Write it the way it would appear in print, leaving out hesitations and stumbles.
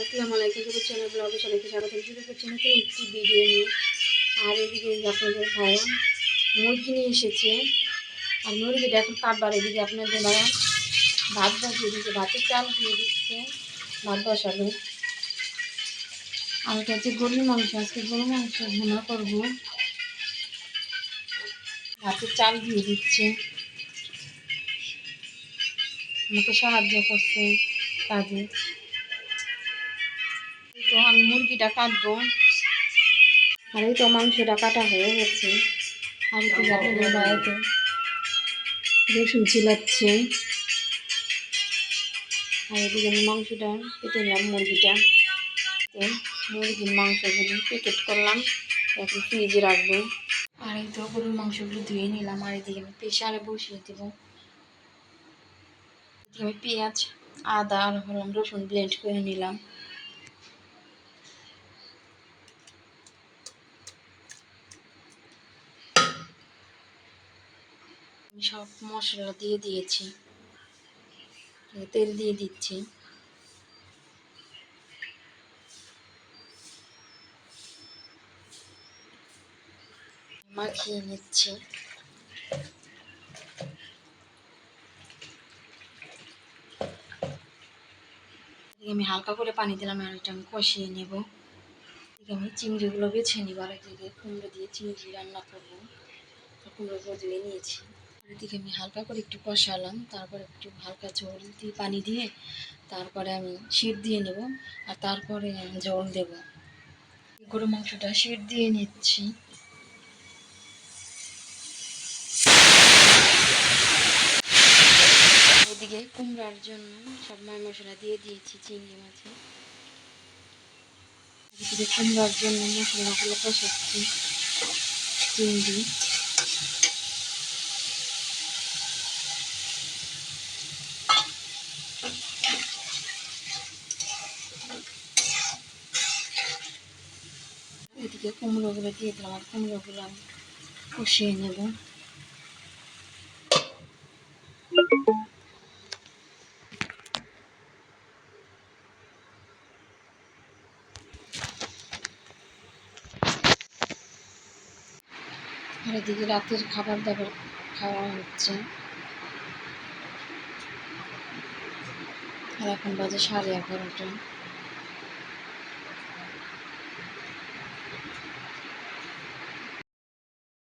আসসালামু আলাইকুম, YouTube channel ব্লগে সবাইকে স্বাগত। শুরু করছি নতুন একটি ভিডিও নিয়ে। আর এদিকে আপনাদের ভাইয়া মুরগি নিয়ে এসেছে, আর মুরগিটা এখন কাটবার। এদিকে আপনাদের ভাইয়া ভাত বসিয়ে দিচ্ছে, ভাতের চাল দিয়ে দিচ্ছে, ভাত বসাবে। আর এটা হচ্ছে গরুর মাংস, আজকে গরুর মাংস ভুনা করবো। ভাতের চাল দিয়ে দিচ্ছে, আমাকে সাহায্য করছে কাজে। তো আমি মুরগিটা কাটবো, আর এই তো মাংসটা কাটা হয়ে গেছে। আর এদিকে আপনাদের ভাইয়াতে রসুন চিলাচ্ছে, আর এদিকে আমি মাংসটা কেটে নিলাম। মুরগির মাংসগুলি প্যাকেট করলাম, এখন ফ্রিজে রাখবো। আর এই তো গরুর মাংসগুলো ধুয়ে নিলাম, আর এদিকে আমি প্রেশারে বসিয়ে দেব। আমি পেঁয়াজ, আদা আর রসুন ব্লেন্ড করে নিলাম। আমি সব মশলা দিয়ে দিয়েছি, তেল দিয়ে দিচ্ছি। মাখিয়ে নিচ্ছি। আমি হালকা করে পানি দিলাম, আর এটা আমি কষিয়ে নেব। আমি চিংড়িগুলো বেছে নিব, আর এদিকে কুমড়ো দিয়ে চিংড়ি রান্না করবো। কুমড়োগুলো ধুয়ে নিয়েছি। এদিকে আমি হালকা করে একটু কষালাম, তারপর একটু হালকা ঝোল দিয়ে পানি দিয়ে তারপরে আমি সিট দিয়ে নেব, আর তারপরে ঝোল দেব। গরুর মাংসটা সিট দিয়ে নিচ্ছি। এদিকে কুমড়ার জন্য সব মশলা দিয়ে দিয়েছি চিংড়ি মাছে। এদিকে কুমড়ার জন্য মশলাগুলো কষাচ্ছি। চিংড়ি, এদিকে কুমড়োগুলো দিয়ে দিলাম, আর কুমড়োগুলো আমি কষিয়ে নেব। আর এদিকে রাতের খাবার দাবার খাওয়া হচ্ছে, আর এখন বাজে 11:30।